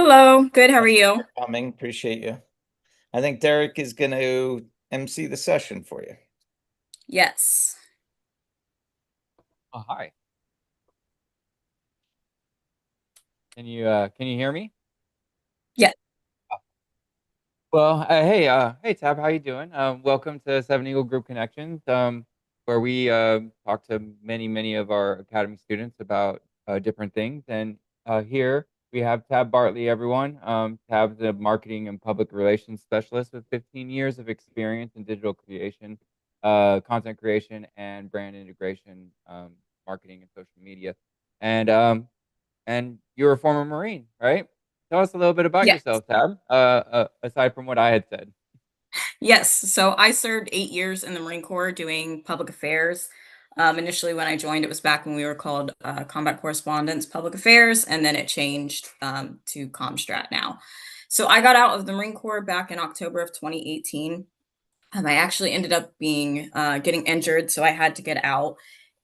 Hello, good. How are you? Coming. Appreciate you. I think Derek is going to MC the session for you. Yes. Oh, hi. Can you hear me? Yeah. Well, hey Tab, how you doing? Welcome to Seven Eagle Group Connections, where we talk to many of our academy students about different things. And here we have Tab Bartley, everyone. Tab's a marketing and public relations specialist with 15 years of experience in digital creation, content creation, and brand integration, marketing and social media. And you're a former Marine, right? Tell us a little bit about Yes. yourself, Tab, aside from what I had said. Yes. So I served 8 years in the Marine Corps doing public affairs. Initially, when I joined, it was back when we were called Combat Correspondence Public Affairs, and then it changed to Comstrat now. So I got out of the Marine Corps back in October of 2018. I actually ended up being getting injured, so I had to get out.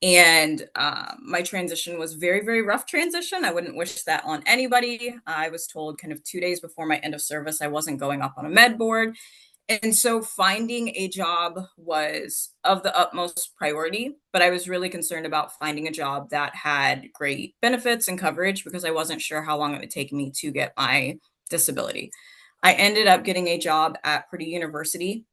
And my transition was very rough transition. I wouldn't wish that on anybody. I was told kind of 2 days before my end of service I wasn't going up on a med board. And so finding a job was of the utmost priority, but I was really concerned about finding a job that had great benefits and coverage because I wasn't sure how long it would take me to get my disability. I ended up getting a job at Purdue University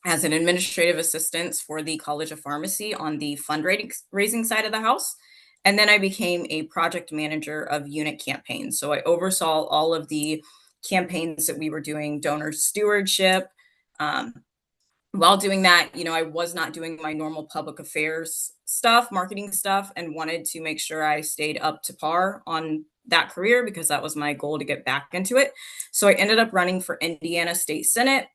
as an administrative assistant for the College of Pharmacy on the fundraising side of the house. And then I became a project manager of unit campaigns. So I oversaw all of the campaigns that we were doing, donor stewardship. Um, while doing that, I was not doing my normal public affairs stuff, marketing stuff, and wanted to make sure I stayed up to par on that career because that was my goal to get back into it. So I ended up running for Indiana State Senate.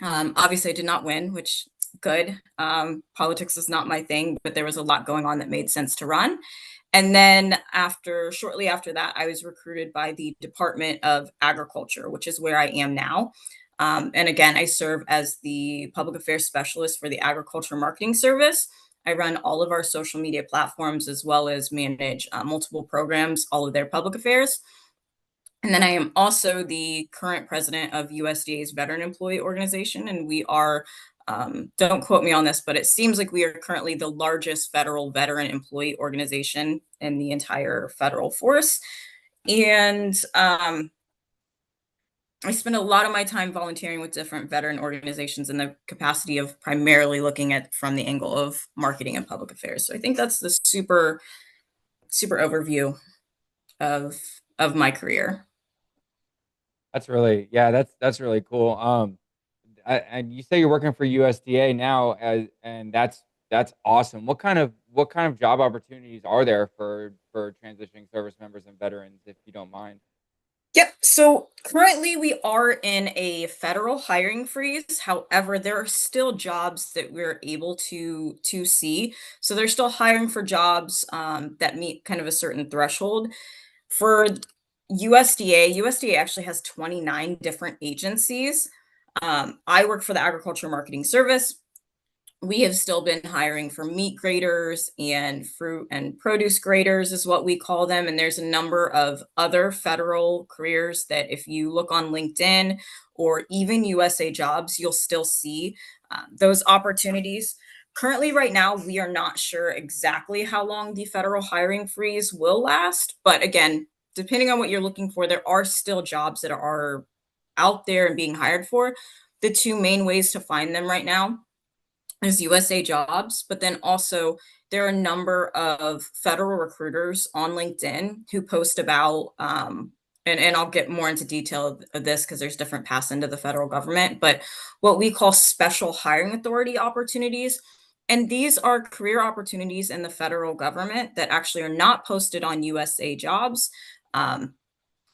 Obviously, I did not win, which good. Politics is not my thing, but there was a lot going on that made sense to run. And then shortly after that, I was recruited by the Department of Agriculture, which is where I am now. And again, I serve as the public affairs specialist for the agriculture marketing service. I run all of our social media platforms as well as manage multiple programs, all of their public affairs. And then I am also the current president of USDA's Veteran Employee Organization. And we are, don't quote me on this, but it seems like we are currently the largest federal veteran employee organization in the entire federal force. And I spend a lot of my time volunteering with different veteran organizations in the capacity of primarily looking at from the angle of marketing and public affairs. So I think that's the super overview of my career. That's really cool. And you say you're working for USDA now, and that's awesome. What kind of job opportunities are there for transitioning service members and veterans, if you don't mind? Yep. So currently we are in a federal hiring freeze. However, there are still jobs that we're able to see. So they're still hiring for jobs that meet kind of a certain threshold. For USDA actually has 29 different agencies. I work for the Agriculture Marketing Service. We have still been hiring for meat graders and fruit and produce graders is what we call them. And there's a number of other federal careers that if you look on LinkedIn or even USA Jobs, you'll still see those opportunities. Currently, right now, we are not sure exactly how long the federal hiring freeze will last. But again, depending on what you're looking for, there are still jobs that are out there and being hired for. The two main ways to find them right now is USA Jobs, but then also there are a number of federal recruiters on LinkedIn who post about, and I'll get more into detail of this because there's different paths into the federal government, but what we call special hiring authority opportunities. And these are career opportunities in the federal government that actually are not posted on USA Jobs.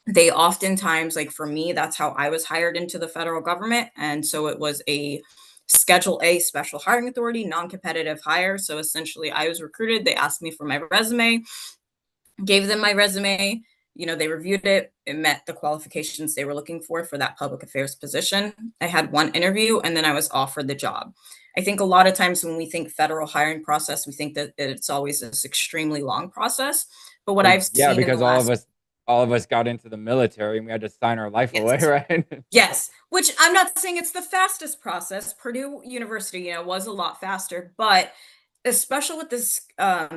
They oftentimes, like for me, that's how I was hired into the federal government. And so it was a Schedule A special hiring authority, non-competitive hire. So essentially I was recruited. They asked me for my resume, gave them my resume. They reviewed it. It met the qualifications they were looking for that public affairs position. I had one interview and then I was offered the job. I think a lot of times when we think federal hiring process, we think that it's always this extremely long process. But what Well, I've yeah, seen in the because all of last, us all of us got into the military and we had to sign our life away, Yes. right? Yes, which I'm not saying it's the fastest process. Purdue University, was a lot faster, but especially with this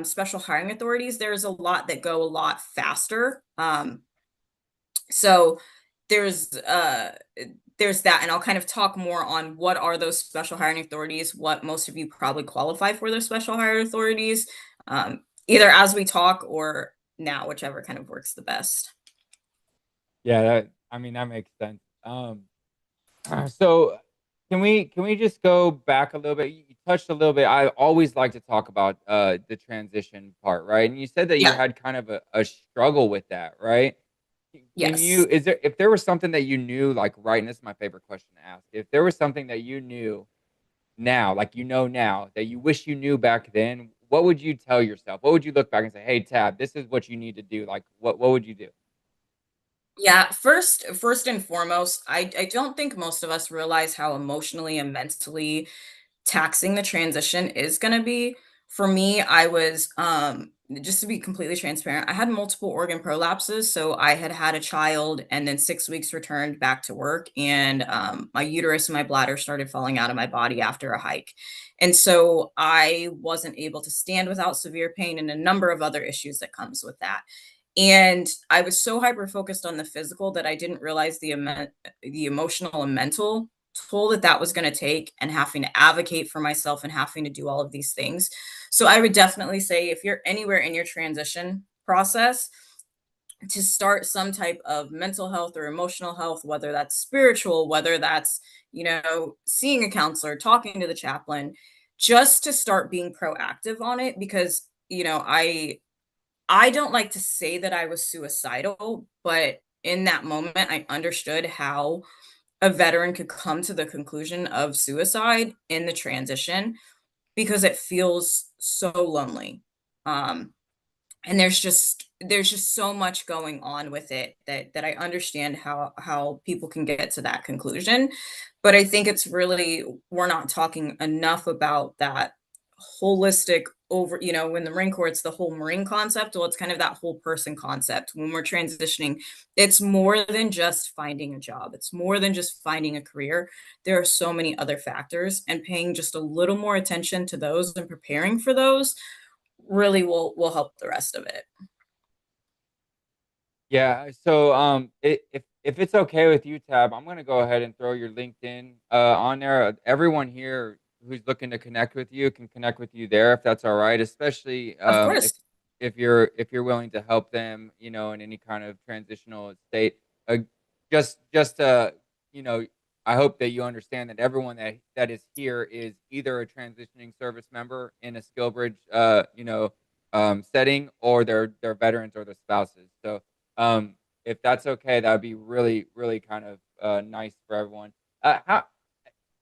special hiring authorities, there's a lot that go a lot faster. So there's uh there's that, and I'll kind of talk more on what are those special hiring authorities, what most of you probably qualify for those special hiring authorities, either as we talk or now, whichever kind of works the best. Yeah, I mean that makes sense. So can we just go back a little bit? You touched a little bit. I always like to talk about the transition part, right? And you said that you Yeah. had kind of a struggle with that, right? Can Yes. you is there if there was something that you knew like right, and this is my favorite question to ask. If there was something that you knew now, like you know now that you wish you knew back then, what would you tell yourself? What would you look back and say, "Hey, Tab, this is what you need to do." Like what would you do? Yeah, first and foremost, I don't think most of us realize how emotionally and mentally taxing the transition is gonna be. For me, I was, just to be completely transparent, I had multiple organ prolapses, so I had had a child and then 6 weeks returned back to work, and, my uterus and my bladder started falling out of my body after a hike. And so I wasn't able to stand without severe pain and a number of other issues that comes with that. And I was so hyper focused on the physical that I didn't realize the emotional and mental toll that that was going to take, and having to advocate for myself and having to do all of these things. So I would definitely say if you're anywhere in your transition process, to start some type of mental health or emotional health, whether that's spiritual, whether that's, seeing a counselor, talking to the chaplain, just to start being proactive on it. Because, I don't like to say that I was suicidal, but in that moment, I understood how a veteran could come to the conclusion of suicide in the transition, because it feels so lonely. Um, and there's just so much going on with it that I understand how people can get to that conclusion. But I think it's really, we're not talking enough about that holistic over, when the Marine Corps, it's the whole Marine concept. Well, it's kind of that whole person concept. When we're transitioning, it's more than just finding a job. It's more than just finding a career. There are so many other factors, and paying just a little more attention to those and preparing for those really will help the rest of it. Yeah. So, if it's okay with you, Tab, I'm gonna go ahead and throw your LinkedIn on there. Everyone here who's looking to connect with you can connect with you there if that's all right. Especially Of course. if you're willing to help them, in any kind of transitional state. Uh, just you know, I hope that you understand that everyone that is here is either a transitioning service member in a skill bridge, setting, or they're veterans or their spouses. So um, if that's okay, that would be really, really kind of nice for everyone. How,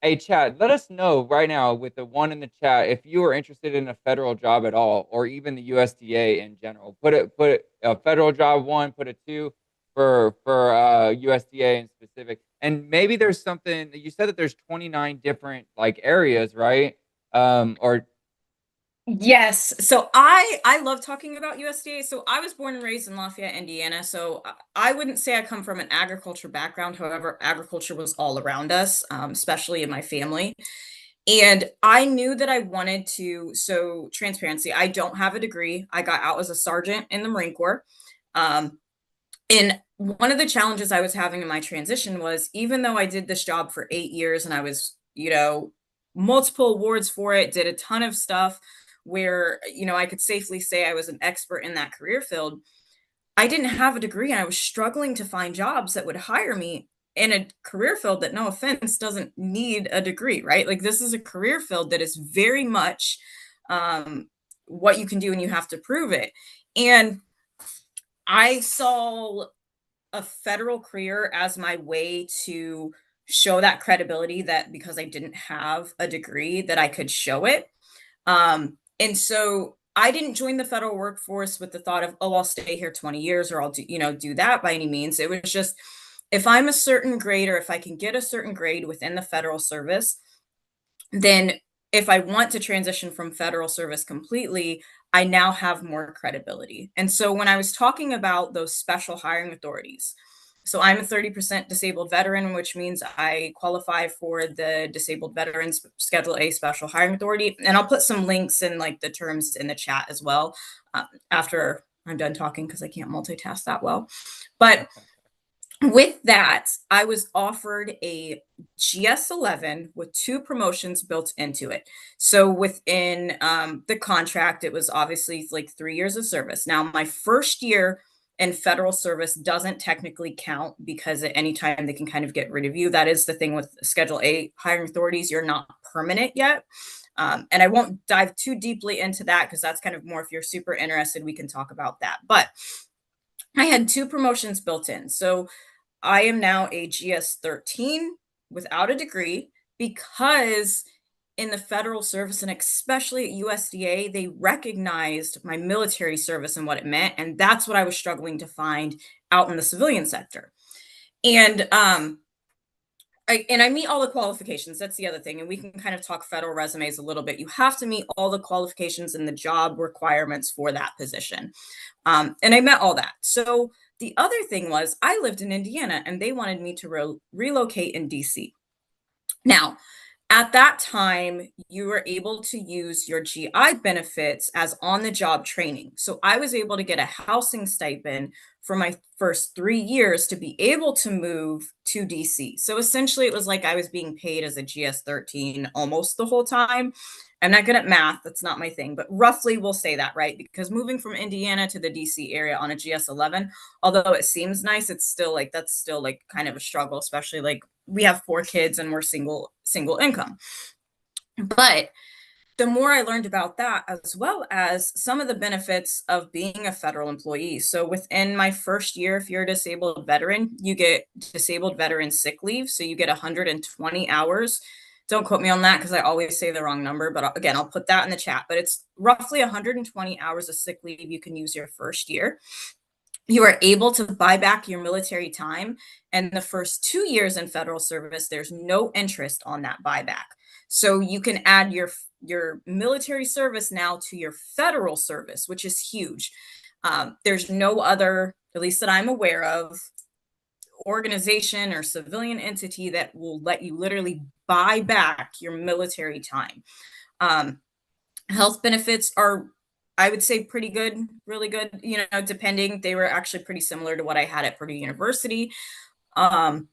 hey, Chad, let us know right now with the one in the chat if you are interested in a federal job at all, or even the USDA in general. Put a federal job one, put a two for USDA in specific, and maybe there's something you said that there's 29 different like areas, right? Or Yes. So I love talking about USDA. So I was born and raised in Lafayette, Indiana. So I wouldn't say I come from an agriculture background. However, agriculture was all around us, especially in my family. And I knew that I wanted to. So transparency, I don't have a degree. I got out as a sergeant in the Marine Corps. Um, And one of the challenges I was having in my transition was, even though I did this job for 8 years and I was, multiple awards for it, did a ton of stuff where, I could safely say I was an expert in that career field, I didn't have a degree, and I was struggling to find jobs that would hire me in a career field that, no offense, doesn't need a degree, right? Like, this is a career field that is very much, what you can do, and you have to prove it. And I saw a federal career as my way to show that credibility, that because I didn't have a degree that I could show it. And so I didn't join the federal workforce with the thought of, oh, I'll stay here 20 years or I'll do that by any means. It was just, if I'm a certain grade, or if I can get a certain grade within the federal service, then if I want to transition from federal service completely, I now have more credibility. And so when I was talking about those special hiring authorities, so I'm a 30% disabled veteran, which means I qualify for the Disabled Veterans Schedule A Special Hiring Authority. And I'll put some links and like the terms in the chat as well after I'm done talking, because I can't multitask that well. But with that, I was offered a GS11 with 2 promotions built into it. So within the contract, it was obviously like 3 years of service. Now, my first year in federal service doesn't technically count, because at any time they can kind of get rid of you. That is the thing with Schedule A hiring authorities. You're not permanent yet. And I won't dive too deeply into that, because that's kind of more, if you're super interested, we can talk about that. But I had 2 promotions built in. So I am now a GS13 without a degree, because in the federal service, and especially at USDA, they recognized my military service and what it meant. And that's what I was struggling to find out in the civilian sector. And I meet all the qualifications. That's the other thing. And we can kind of talk federal resumes a little bit. You have to meet all the qualifications and the job requirements for that position. And I met all that. So the other thing was, I lived in Indiana and they wanted me to relocate in DC. Now, at that time, you were able to use your GI benefits as on the job training. So I was able to get a housing stipend for my first 3 years to be able to move to DC. So essentially, it was like I was being paid as a GS13 almost the whole time. I'm not good at math. That's not my thing, but roughly we'll say that, right? Because moving from Indiana to the DC area on a GS11, although it seems nice, it's still like, that's still like kind of a struggle, especially like we have 4 kids and we're single income. But the more I learned about that, as well as some of the benefits of being a federal employee. So within my first year, if you're a disabled veteran, you get disabled veteran sick leave. So you get 120 hours. Don't quote me on that, because I always say the wrong number. But again, I'll put that in the chat. But it's roughly 120 hours of sick leave you can use your first year. You are able to buy back your military time. And the first 2 years in federal service, there's no interest on that buyback. So you can add your military service now to your federal service, which is huge. There's no other, at least that I'm aware of, organization or civilian entity that will let you literally buy back your military time. Health benefits are, I would say, pretty good, really good, depending. They were actually pretty similar to what I had at Purdue University. And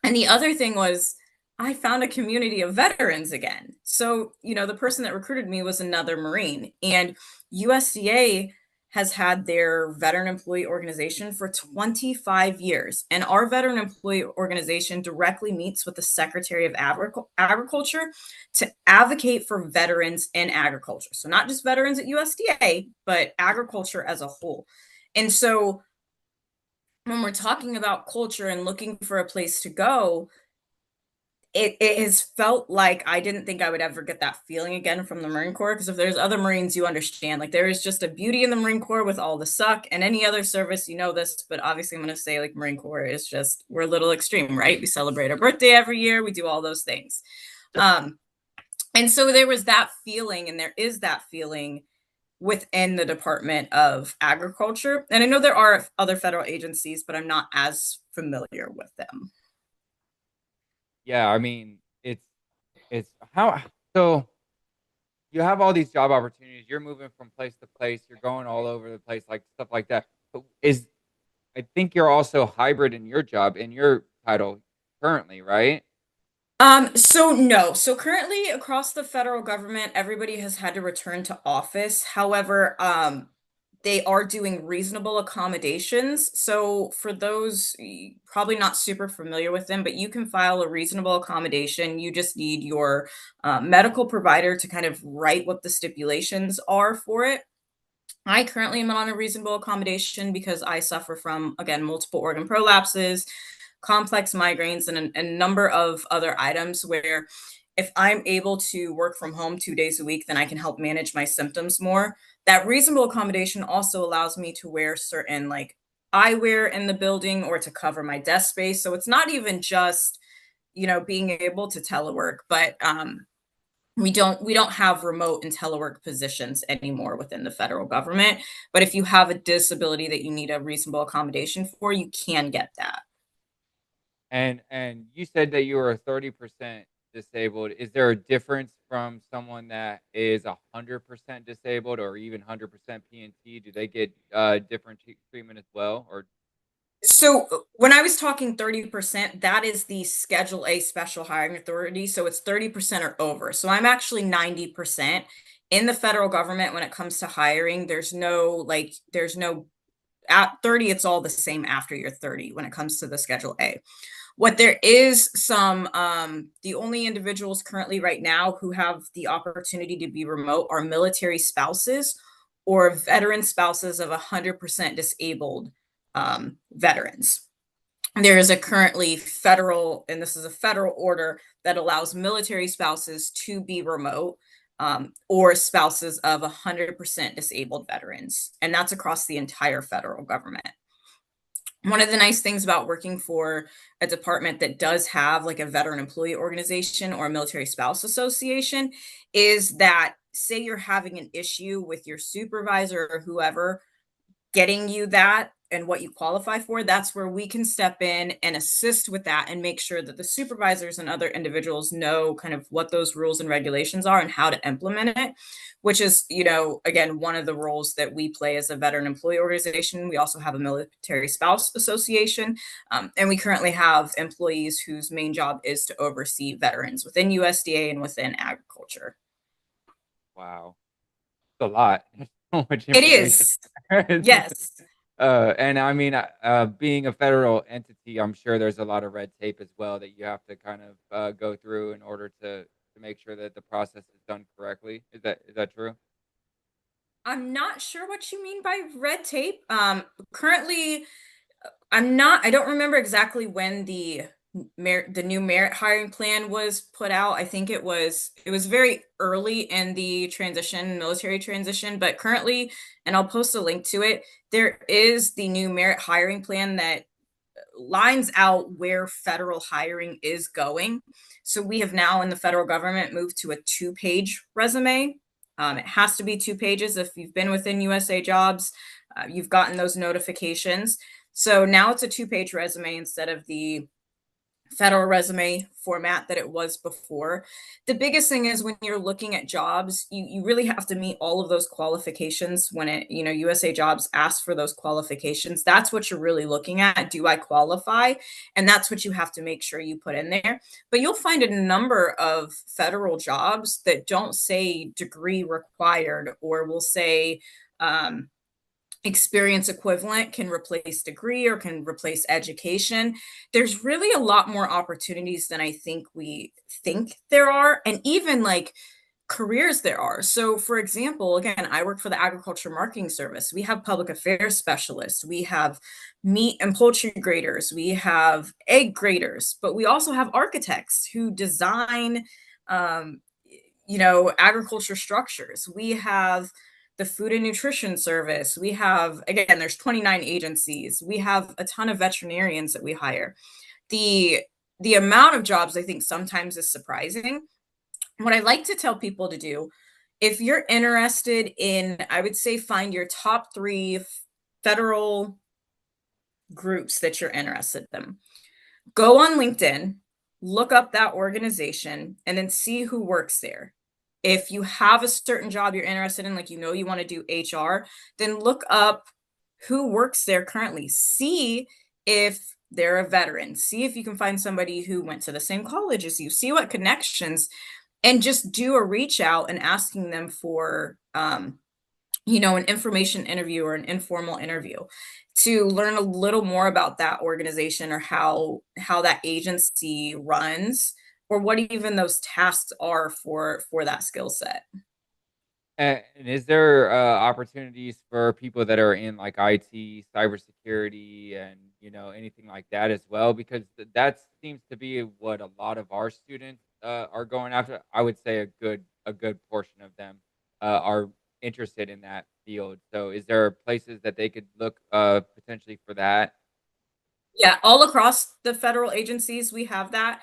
the other thing was, I found a community of veterans again. So, the person that recruited me was another Marine, and USDA has had their veteran employee organization for 25 years. And our veteran employee organization directly meets with the Secretary of Agriculture to advocate for veterans in agriculture. So not just veterans at USDA, but agriculture as a whole. And so when we're talking about culture and looking for a place to go, it has felt like I didn't think I would ever get that feeling again from the Marine Corps, because if there's other Marines, you understand, like there is just a beauty in the Marine Corps with all the suck, and any other service, this, but obviously I'm going to say like Marine Corps is just, we're a little extreme, right? We celebrate our birthday every year. We do all those things. And so there was that feeling, and there is that feeling within the Department of Agriculture. And I know there are other federal agencies, but I'm not as familiar with them. Yeah, I mean, it's how, so you have all these job opportunities, you're moving from place to place, you're going all over the place, like stuff like that. But I think you're also hybrid in your job, in your title currently, right? So no. So currently across the federal government, everybody has had to return to office. However, they are doing reasonable accommodations. So for those probably not super familiar with them, but you can file a reasonable accommodation. You just need your medical provider to kind of write what the stipulations are for it. I currently am on a reasonable accommodation because I suffer from, again, multiple organ prolapses, complex migraines, and a number of other items where if I'm able to work from home 2 days a week, then I can help manage my symptoms more. That reasonable accommodation also allows me to wear certain like eyewear in the building or to cover my desk space. So it's not even just, being able to telework, but We don't have remote and telework positions anymore within the federal government, but if you have a disability that you need a reasonable accommodation for, you can get that. And you said that you were 30% disabled. Is there a difference from someone that is 100% disabled or even 100% PNT? Do they get different treatment as well? Or So when I was talking 30%, that is the Schedule A special hiring authority. So it's 30% or over. So I'm actually 90%. In the federal government, when it comes to hiring, there's no at 30, it's all the same after you're 30 when it comes to the Schedule A. What there is the only individuals currently right now who have the opportunity to be remote are military spouses or veteran spouses of 100% disabled veterans. There is a currently federal, and this is a federal order that allows military spouses to be remote, or spouses of 100% disabled veterans. And that's across the entire federal government. One of the nice things about working for a department that does have like a veteran employee organization or a military spouse association is that, say you're having an issue with your supervisor or whoever getting you that and what you qualify for, that's where we can step in and assist with that and make sure that the supervisors and other individuals know kind of what those rules and regulations are and how to implement it, which is, again, one of the roles that we play as a veteran employee organization. We also have a military spouse association, and we currently have employees whose main job is to oversee veterans within USDA and within agriculture. wow, it's a lot. So much It information. is. Yes. And I mean, being a federal entity, I'm sure there's a lot of red tape as well that you have to kind of go through in order to make sure that the process is done correctly. Is that true? I'm not sure what you mean by red tape. Currently, I don't remember exactly when the new merit hiring plan was put out. I think it was very early in the military transition, but currently, and I'll post a link to it, there is the new merit hiring plan that lines out where federal hiring is going. So we have now in the federal government moved to a 2-page resume. It has to be 2 pages. If you've been within USA Jobs, you've gotten those notifications. So now it's a 2-page resume instead of the federal resume format that it was before. The biggest thing is when you're looking at jobs, you really have to meet all of those qualifications when USA Jobs asks for those qualifications. That's what you're really looking at. Do I qualify? And that's what you have to make sure you put in there. But you'll find a number of federal jobs that don't say degree required or will say, experience equivalent can replace degree or can replace education. There's really a lot more opportunities than I think we think there are, and even like careers there are. So, for example, again, I work for the Agriculture Marketing Service. We have public affairs specialists, we have meat and poultry graders, we have egg graders, but we also have architects who design, agriculture structures. We have the Food and Nutrition Service. We have, again, there's 29 agencies. We have a ton of veterinarians that we hire. The amount of jobs I think sometimes is surprising. What I like to tell people to do, if you're interested in, I would say find your top 3 federal groups that you're interested in. Go on LinkedIn, look up that organization, and then see who works there. If you have a certain job you're interested in, like you want to do HR, then look up who works there currently. See if they're a veteran. See if you can find somebody who went to the same college as you. See what connections, and just do a reach out and asking them for an information interview or an informal interview to learn a little more about that organization or how that agency runs or what even those tasks are for that skill set. And is there opportunities for people that are in like IT, cybersecurity, and anything like that as well? Because that seems to be what a lot of our students are going after. I would say a good portion of them are interested in that field. So, is there places that they could look potentially for that? Yeah, all across the federal agencies, we have that.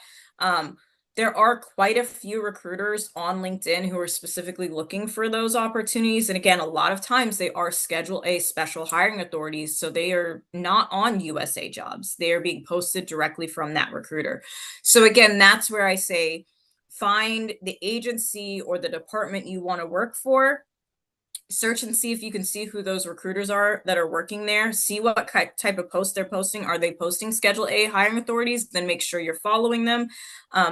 there are quite a few recruiters on LinkedIn who are specifically looking for those opportunities. And again, a lot of times they are Schedule A special hiring authorities. So they are not on USA jobs. They are being posted directly from that recruiter. So again, that's where I say find the agency or the department you want to work for, search and see if you can see who those recruiters are that are working there. See what type of post they're posting. Are they posting Schedule A hiring authorities? Then make sure you're following them.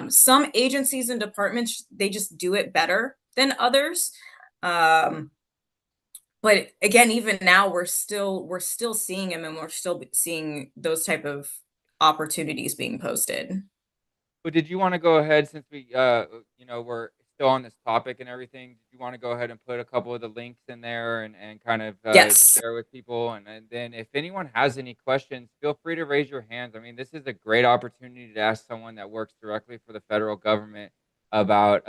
Some agencies and departments, they just do it better than others. But again, even now we're still seeing them, and we're still seeing those type of opportunities being posted. But did you want to go ahead, since we, we're still on this topic and everything, did you want to go ahead and put a couple of the links in there and kind of Yes. share with people? And then if anyone has any questions, feel free to raise your hands. I mean, this is a great opportunity to ask someone that works directly for the federal government about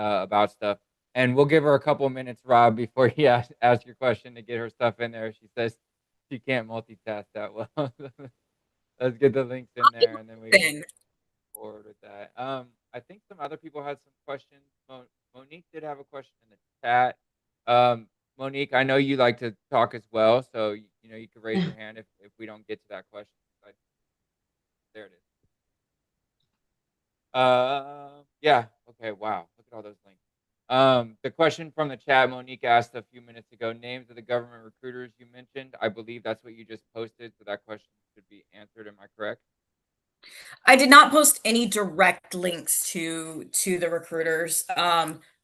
stuff. And we'll give her a couple of minutes, Rob, before you ask your question, to get her stuff in there. She says she can't multitask that well. Let's get the links in there, and then we can forward with that. I think some other people had some questions. Monique did have a question in the chat. Monique, I know you like to talk as well, so you can raise your hand if we don't get to that question. But there it is. Yeah. Okay. Wow. Look at all those links. The question from the chat, Monique asked a few minutes ago, names of the government recruiters you mentioned. I believe that's what you just posted, so that question should be answered. Am I correct? I did not post any direct links to the recruiters.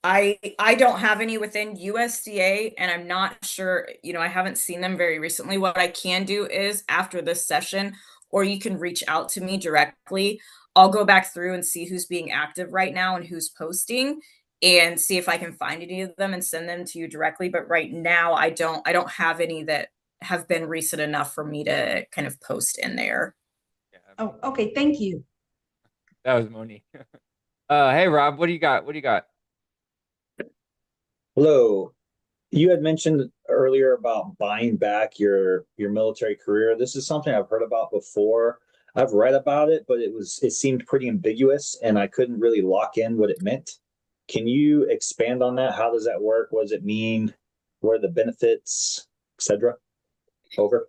I don't have any within USDA, and I'm not sure, I haven't seen them very recently. What I can do is after this session, or you can reach out to me directly. I'll go back through and see who's being active right now and who's posting, and see if I can find any of them and send them to you directly. But right now I don't have any that have been recent enough for me to kind of post in there. Yeah. Oh, okay. Thank you. That was Monique. Hey Rob, what do you got? What do you got? Hello. You had mentioned earlier about buying back your military career. This is something I've heard about before. I've read about it, but it seemed pretty ambiguous and I couldn't really lock in what it meant. Can you expand on that? How does that work? What does it mean? What are the benefits, etc.? Over.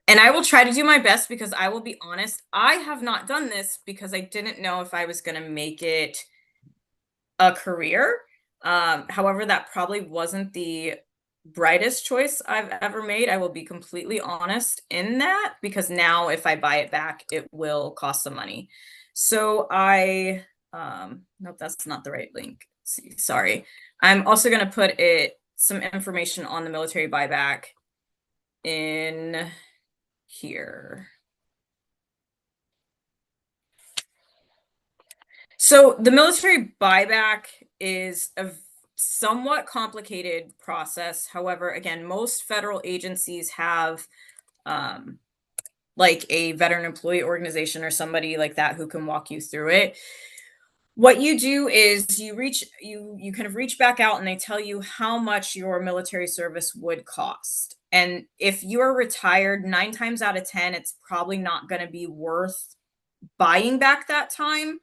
And I will try to do my best, because I will be honest, I have not done this because I didn't know if I was going to make it a career. However, that probably wasn't the brightest choice I've ever made. I will be completely honest in that, because now if I buy it back, it will cost some money. So nope, that's not the right link. Sorry. I'm also going to put some information on the military buyback in here. So the military buyback is a somewhat complicated process. However, again, most federal agencies have like a veteran employee organization or somebody like that who can walk you through it. What you do is you kind of reach back out, and they tell you how much your military service would cost. And if you're retired, 9 times out of 10, it's probably not going to be worth buying back that time.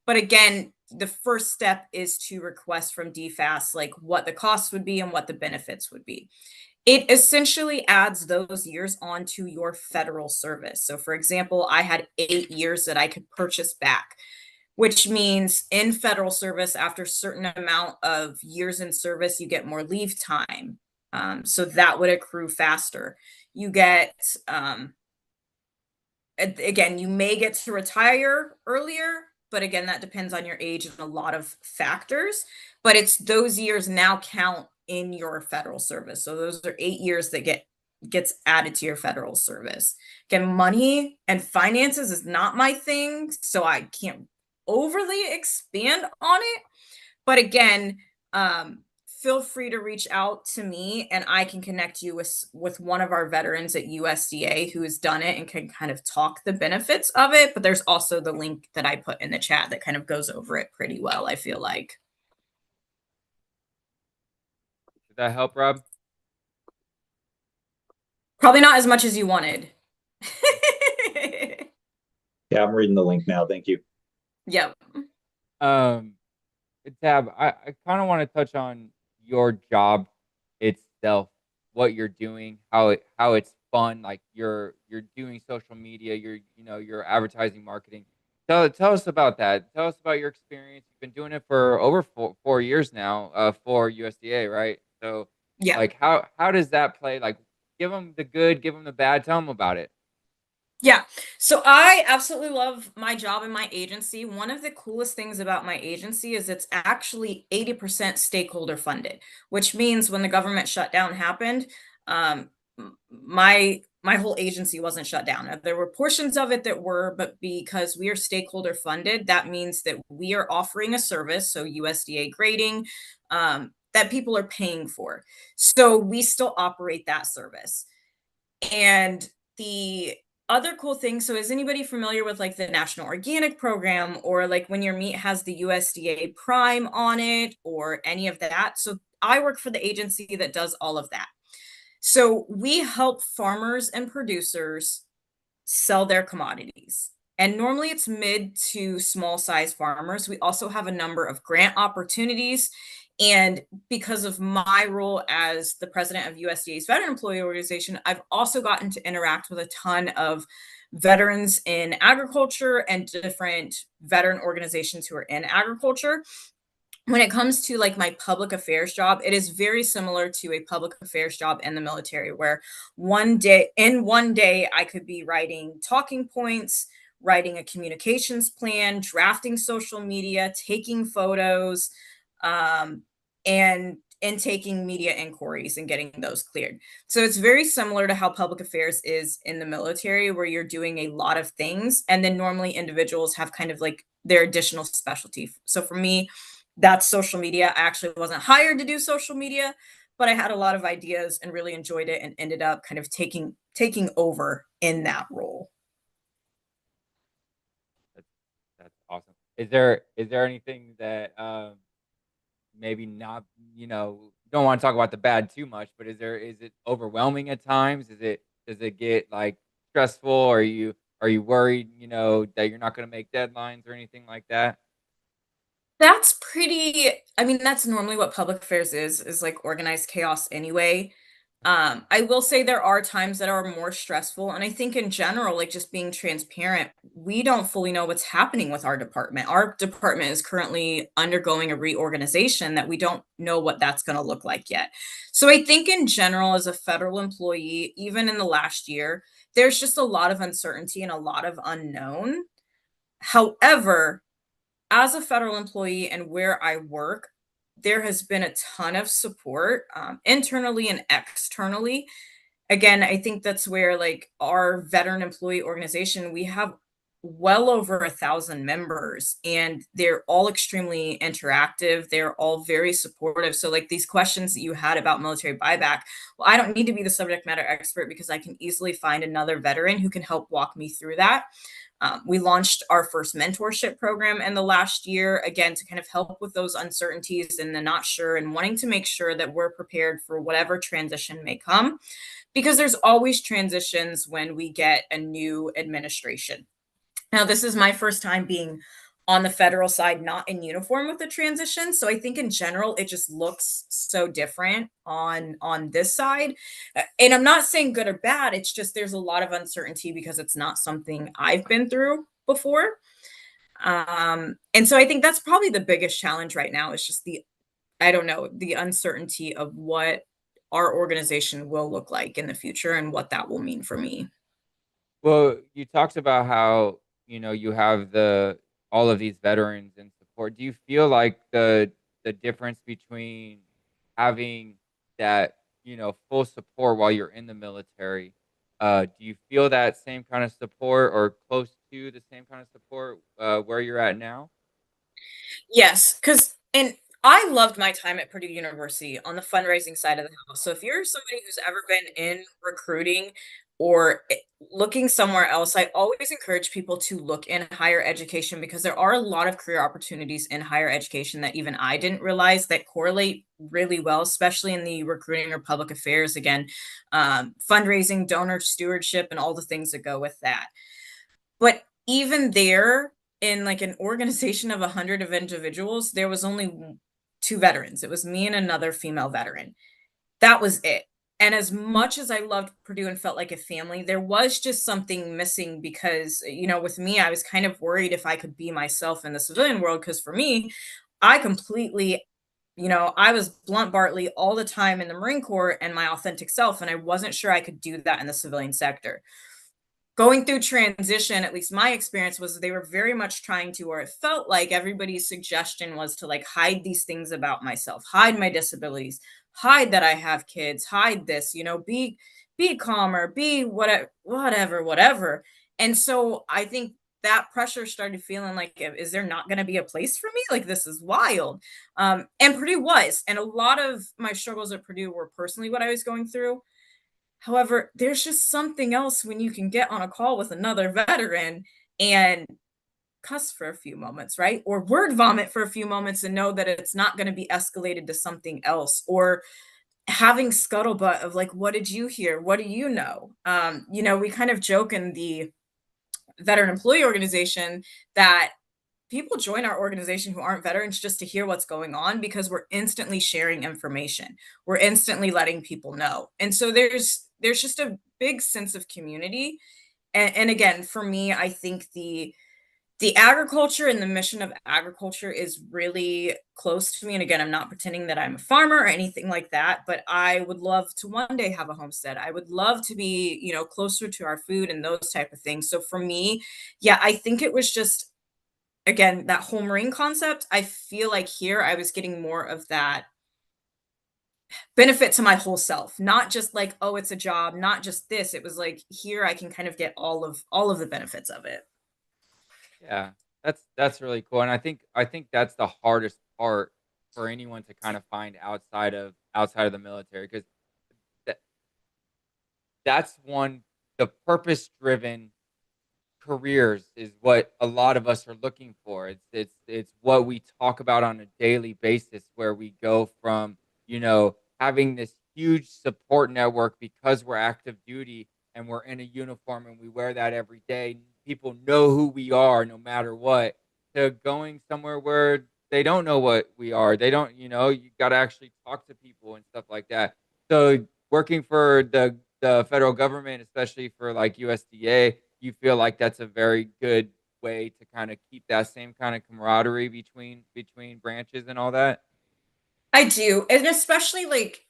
But again, the first step is to request from DFAS like what the cost would be and what the benefits would be. It essentially adds those years onto your federal service. So for example, I had 8 years that I could purchase back, which means in federal service, after a certain amount of years in service, you get more leave time. So that would accrue faster. You get, again, you may get to retire earlier, but again, that depends on your age and a lot of factors. But it's those years now count in your federal service. So those are 8 years that gets added to your federal service. Again, money and finances is not my thing, so I can't overly expand on it. But again, feel free to reach out to me, and I can connect you with one of our veterans at USDA who has done it and can kind of talk the benefits of it. But there's also the link that I put in the chat that kind of goes over it pretty well, I feel like. Did that help, Rob? Probably not as much as you wanted. Yeah, I'm reading the link now. Thank you. Yep. Tab, I kind of want to touch on your job itself, what you're doing, how it's fun. Like you're doing social media, you're advertising marketing. Tell us about that. Tell us about your experience. You've been doing it for over 4 years now, for USDA, right? So, Yeah. like, how does that play? Like, give them the good, give them the bad. Tell them about it. Yeah. So I absolutely love my job in my agency. One of the coolest things about my agency is it's actually 80% stakeholder funded, which means when the government shutdown happened, my whole agency wasn't shut down. There were portions of it that were, but because we are stakeholder funded, that means that we are offering a service, so USDA grading, that people are paying for. So we still operate that service. And the other cool thing, so is anybody familiar with like the National Organic Program, or like when your meat has the USDA Prime on it or any of that? So I work for the agency that does all of that. So we help farmers and producers sell their commodities. And normally it's mid to small size farmers. We also have a number of grant opportunities. And because of my role as the president of USDA's Veteran Employee Organization, I've also gotten to interact with a ton of veterans in agriculture and different veteran organizations who are in agriculture. When it comes to like my public affairs job, it is very similar to a public affairs job in the military, where one day I could be writing talking points, writing a communications plan, drafting social media, taking photos, um, and taking media inquiries and getting those cleared. So it's very similar to how public affairs is in the military, where you're doing a lot of things, and then normally individuals have kind of like their additional specialty. So for me, that's social media. I actually wasn't hired to do social media, but I had a lot of ideas and really enjoyed it and ended up kind of taking over in that role. That's that's awesome. Is there anything that maybe not, don't want to talk about the bad too much, but is it overwhelming at times? Does it get like stressful? Are you worried, that you're not going to make deadlines or anything like that? That's pretty, I mean, that's normally what public affairs is like organized chaos anyway. I will say there are times that are more stressful, and I think in general, like just being transparent, we don't fully know what's happening with our department. Our department is currently undergoing a reorganization that we don't know what that's going to look like yet. So I think in general, as a federal employee, even in the last year, there's just a lot of uncertainty and a lot of unknown. However, as a federal employee and where I work, there has been a ton of support, internally and externally. Again, I think that's where like our veteran employee organization, we have well over 1,000 members, and they're all extremely interactive. They're all very supportive. So like these questions that you had about military buyback, well, I don't need to be the subject matter expert because I can easily find another veteran who can help walk me through that. We launched our first mentorship program in the last year, again, to kind of help with those uncertainties and the not sure, and wanting to make sure that we're prepared for whatever transition may come, because there's always transitions when we get a new administration. Now, this is my first time being on the federal side, not in uniform with the transition. So I think in general, it just looks so different on this side. And I'm not saying good or bad. It's just there's a lot of uncertainty because it's not something I've been through before. And so I think that's probably the biggest challenge right now is just I don't know, the uncertainty of what our organization will look like in the future and what that will mean for me. Well, you talked about how, you have all of these veterans and support. Do you feel like the difference between having that, full support while you're in the military, do you feel that same kind of support or close to the same kind of support where you're at now? Yes, because and I loved my time at Purdue University on the fundraising side of the house. So if you're somebody who's ever been in recruiting or looking somewhere else, I always encourage people to look in higher education, because there are a lot of career opportunities in higher education that even I didn't realize that correlate really well, especially in the recruiting or public affairs. Again, fundraising, donor stewardship, and all the things that go with that. But even there, in like an organization of 100 of individuals, there was only two veterans. It was me and another female veteran. That was it. And as much as I loved Purdue and felt like a family, there was just something missing because, with me, I was kind of worried if I could be myself in the civilian world. Because for me, I completely, I was blunt Bartley all the time in the Marine Corps and my authentic self. And I wasn't sure I could do that in the civilian sector. Going through transition, at least my experience was they were very much trying to, or it felt like everybody's suggestion was to like hide these things about myself, hide my disabilities, hide that I have kids, hide this, be calmer, be whatever. And so I think that pressure started feeling like, is there not going to be a place for me? Like, this is wild. And Purdue was, and a lot of my struggles at Purdue were personally what I was going through. However, there's just something else when you can get on a call with another veteran and cuss for a few moments, right? Or word vomit for a few moments and know that it's not going to be escalated to something else, or having scuttlebutt of like, what did you hear? What do you know? We kind of joke in the veteran employee organization that people join our organization who aren't veterans just to hear what's going on because we're instantly sharing information. We're instantly letting people know. And so there's just a big sense of community. And again, for me, I think the agriculture and the mission of agriculture is really close to me. And again, I'm not pretending that I'm a farmer or anything like that, but I would love to one day have a homestead. I would love to be, closer to our food and those type of things. So for me, yeah, I think it was just, again, that whole marine concept. I feel like here I was getting more of that benefit to my whole self, not just like, oh, it's a job, not just this. It was like here I can kind of get all of the benefits of it. Yeah, that's really cool, and I think that's the hardest part for anyone to kind of find outside of the military, because that that's one the purpose-driven careers is what a lot of us are looking for. It's what we talk about on a daily basis, where we go from, having this huge support network because we're active duty and we're in a uniform and we wear that every day. People know who we are no matter what, to going somewhere where they don't know what we are. They don't, you got to actually talk to people and stuff like that. So working for the federal government, especially for like USDA, you feel like that's a very good way to kind of keep that same kind of camaraderie between branches and all that? I do. And especially like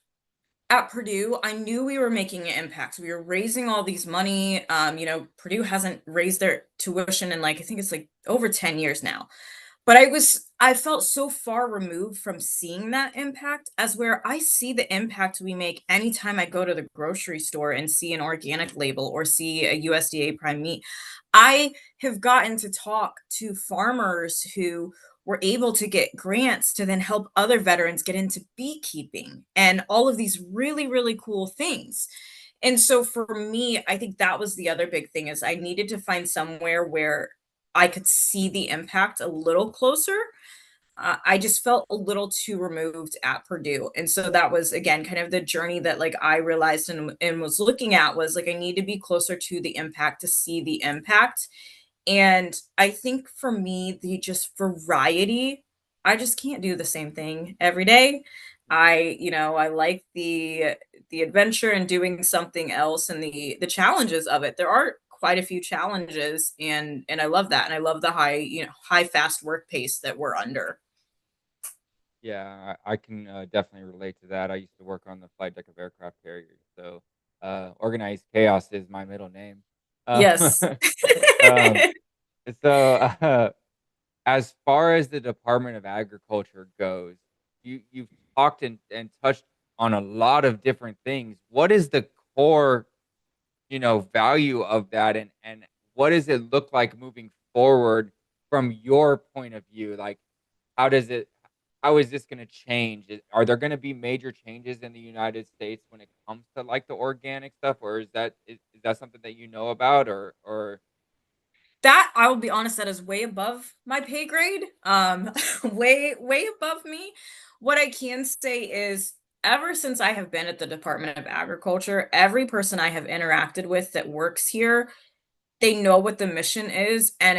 at Purdue, I knew we were making an impact. We were raising all these money. Purdue hasn't raised their tuition in like, I think it's like over 10 years now. But I felt so far removed from seeing that impact, as where I see the impact we make anytime I go to the grocery store and see an organic label or see a USDA prime meat. I have gotten to talk to farmers who were able to get grants to then help other veterans get into beekeeping and all of these really, really cool things. And so for me, I think that was the other big thing is I needed to find somewhere where I could see the impact a little closer. I just felt a little too removed at Purdue. And so that was again kind of the journey that like I realized and was looking at was like I need to be closer to the impact to see the impact. And I think for me, the just variety, I just can't do the same thing every day. I like the adventure and doing something else and the challenges of it. There are quite a few challenges and I love that. And I love the high fast work pace that we're under. Yeah, I can definitely relate to that. I used to work on the flight deck of aircraft carriers, so organized chaos is my middle name. Uh, Yes. um, so, as far as the Department of Agriculture goes, you've talked and touched on a lot of different things. What is the core, value of that, and what does it look like moving forward from your point of view? Like, how does it how is this going to change? Are there going to be major changes in the United States when it comes to like the organic stuff, or is that something that you know about, or That I will be honest, that is way above my pay grade. Way above me. What I can say is ever since I have been at the Department of Agriculture, every person I have interacted with that works here, they know what the mission is and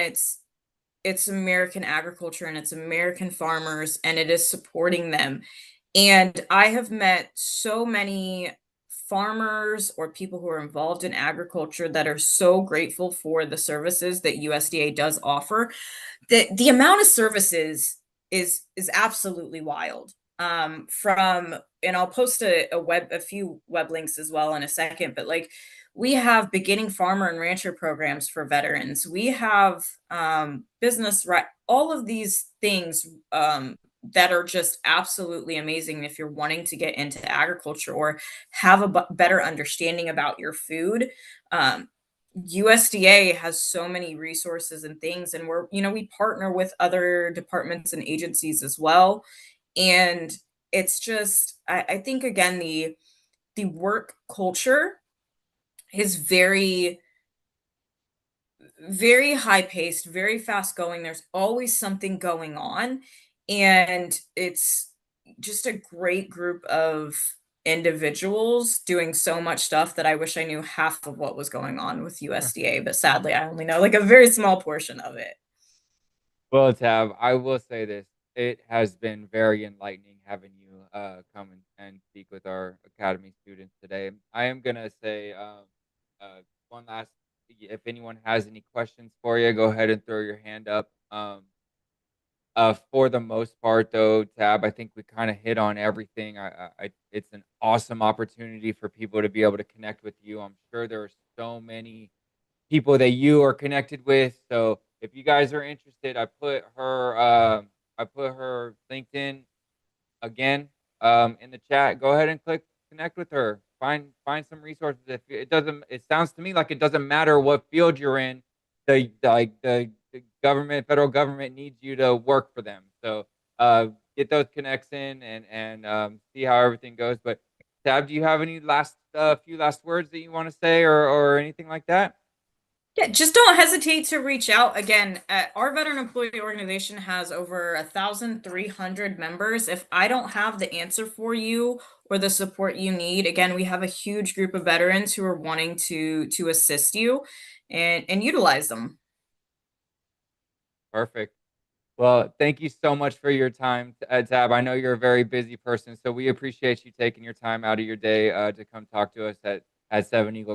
it's American agriculture and it's American farmers and it is supporting them. And I have met so many farmers or people who are involved in agriculture that are so grateful for the services that USDA does offer. The amount of services is absolutely wild. From and I'll post a few web links as well in a second, but like we have beginning farmer and rancher programs for veterans. We have business right, all of these things that are just absolutely amazing if you're wanting to get into agriculture or have a better understanding about your food. USDA has so many resources and things, and we partner with other departments and agencies as well. And it's just, I think again, the work culture is very high paced, very fast going. There's always something going on. And it's just a great group of individuals doing so much stuff that I wish I knew half of what was going on with USDA, but sadly I only know like a very small portion of it. Well, Tab, I will say this. It has been very enlightening having you come and speak with our academy students today. I am gonna say one last. If anyone has any questions for you, go ahead and throw your hand up. For the most part, though, Tab, I think we kind of hit on everything. It's an awesome opportunity for people to be able to connect with you. I'm sure there are so many people that you are connected with. So if you guys are interested, I put her LinkedIn again in the chat. Go ahead and click connect with her. Find some resources. If it doesn't, it sounds to me like it doesn't matter what field you're in. The government, federal government needs you to work for them. So get those connects in and see how everything goes. But Tab, do you have any few last words that you want to say or anything like that? Yeah, just don't hesitate to reach out. Again, our veteran employee organization has over 1,300 members. If I don't have the answer for you or the support you need, again, we have a huge group of veterans who are wanting to assist you and utilize them. Perfect. Well, thank you so much for your time, Tab. I know you're a very busy person, so we appreciate you taking your time out of your day to come talk to us at Seven Eagle